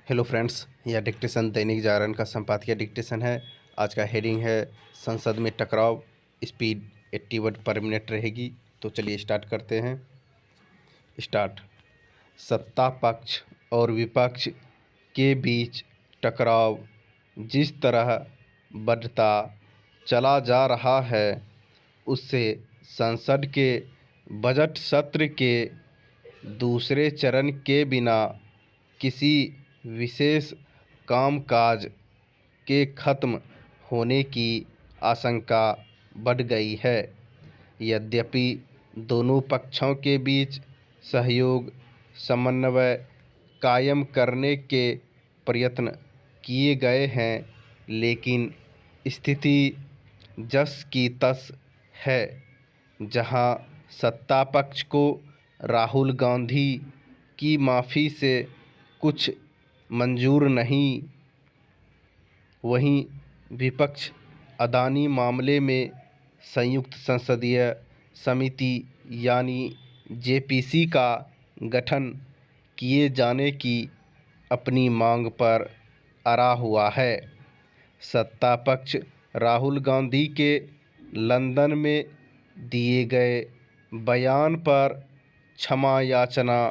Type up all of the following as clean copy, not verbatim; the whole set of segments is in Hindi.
हेलो फ्रेंड्स, यह डिक्टेशन दैनिक जागरण का संपादकीय डिक्टेशन है। आज का हेडिंग है संसद में टकराव, स्पीड 80 वर्ड पर मिनट रहेगी। तो चलिए स्टार्ट करते हैं। स्टार्ट। सत्ता पक्ष और विपक्ष के बीच टकराव जिस तरह बढ़ता चला जा रहा है, उससे संसद के बजट सत्र के दूसरे चरण के बिना किसी विशेष कामकाज के खत्म होने की आशंका बढ़ गई है। यद्यपि दोनों पक्षों के बीच सहयोग समन्वय कायम करने के प्रयत्न किए गए हैं, लेकिन स्थिति जस की तस है। जहां सत्ता पक्ष को राहुल गांधी की माफ़ी से कुछ मंजूर नहीं, वहीं विपक्ष अदानी मामले में संयुक्त संसदीय समिति यानी जेपीसी का गठन किए जाने की अपनी मांग पर अड़ा हुआ है। सत्ता पक्ष राहुल गांधी के लंदन में दिए गए बयान पर क्षमा याचना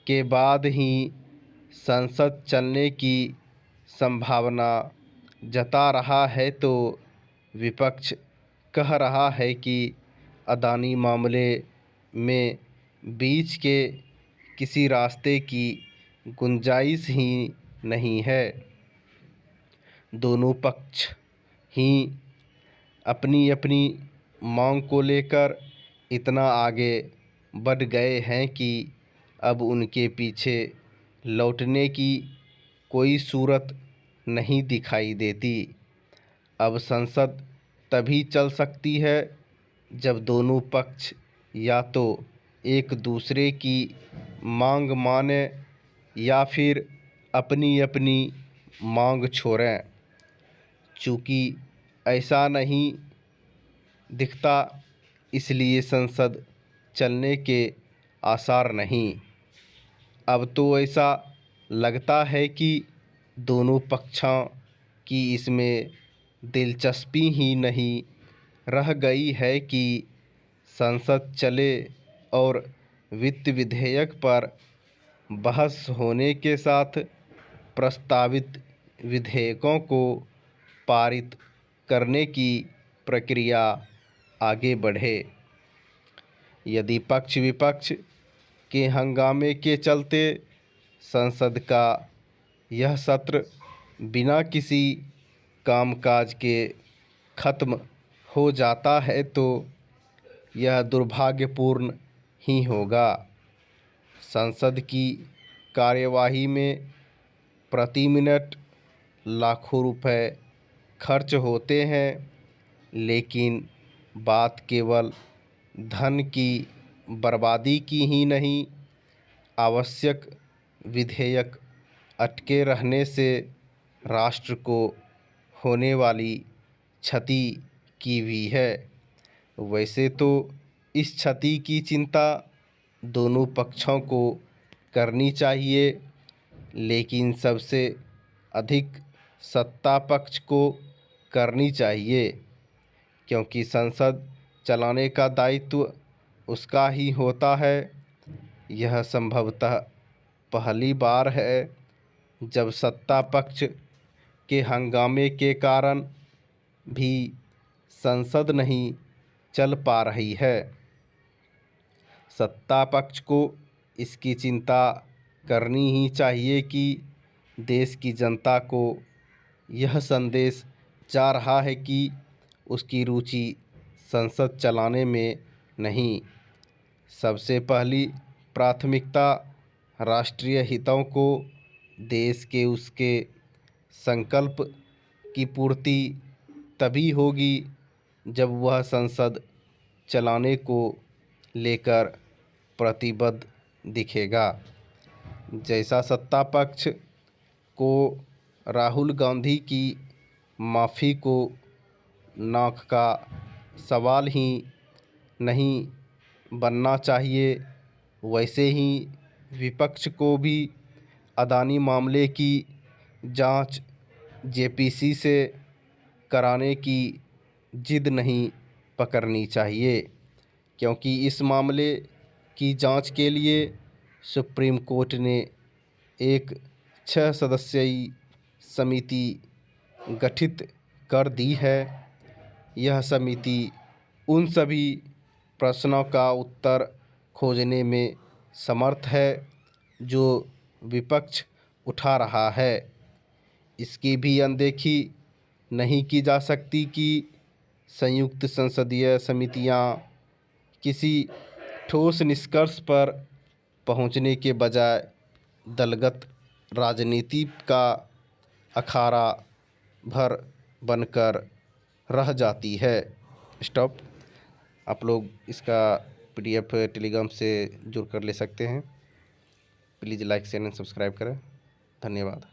के बाद ही संसद चलने की संभावना जता रहा है, तो विपक्ष कह रहा है कि अदानी मामले में बीच के किसी रास्ते की गुंजाइश ही नहीं है। दोनों पक्ष ही अपनी अपनी मांग को लेकर इतना आगे बढ़ गए हैं कि अब उनके पीछे लौटने की कोई सूरत नहीं दिखाई देती। अब संसद तभी चल सकती है जब दोनों पक्ष या तो एक दूसरे की मांग माने या फिर अपनी अपनी मांग छोड़ें। चूँकि ऐसा नहीं दिखता, इसलिए संसद चलने के आसार नहीं। अब तो ऐसा लगता है कि दोनों पक्षों की इसमें दिलचस्पी ही नहीं रह गई है कि संसद चले और वित्त विधेयक पर बहस होने के साथ प्रस्तावित विधेयकों को पारित करने की प्रक्रिया आगे बढ़े। यदि पक्ष विपक्ष के हंगामे के चलते संसद का यह सत्र बिना किसी कामकाज के खत्म हो जाता है, तो यह दुर्भाग्यपूर्ण ही होगा। संसद की कार्यवाही में प्रति मिनट लाखों रुपए खर्च होते हैं, लेकिन बात केवल धन की बर्बादी की ही नहीं, आवश्यक विधेयक अटके रहने से राष्ट्र को होने वाली क्षति की भी है। वैसे तो इस क्षति की चिंता दोनों पक्षों को करनी चाहिए, लेकिन सबसे अधिक सत्ता पक्ष को करनी चाहिए, क्योंकि संसद चलाने का दायित्व उसका ही होता है। यह संभवतः पहली बार है जब सत्ता पक्ष के हंगामे के कारण भी संसद नहीं चल पा रही है। सत्ता पक्ष को इसकी चिंता करनी ही चाहिए कि देश की जनता को यह संदेश जा रहा है कि उसकी रुचि संसद चलाने में नहीं। सबसे पहली प्राथमिकता राष्ट्रीय हितों को, देश के उसके संकल्प की पूर्ति तभी होगी जब वह संसद चलाने को लेकर प्रतिबद्ध दिखेगा। जैसा सत्ता पक्ष को राहुल गांधी की माफ़ी को नाक का सवाल ही नहीं बनना चाहिए, वैसे ही विपक्ष को भी अदानी मामले की जांच जेपीसी से कराने की जिद नहीं पकड़नी चाहिए, क्योंकि इस मामले की जांच के लिए सुप्रीम कोर्ट ने एक 6 सदस्यीय समिति गठित कर दी है। यह समिति उन सभी प्रश्नों का उत्तर खोजने में समर्थ है जो विपक्ष उठा रहा है। इसकी भी अनदेखी नहीं की जा सकती कि संयुक्त संसदीय समितियां किसी ठोस निष्कर्ष पर पहुंचने के बजाय दलगत राजनीति का अखाड़ा भर बनकर रह जाती है। स्टॉप। आप लोग इसका पीडीएफ टेलीग्राम से जुड़ कर ले सकते हैं। Please like share and subscribe करें। धन्यवाद।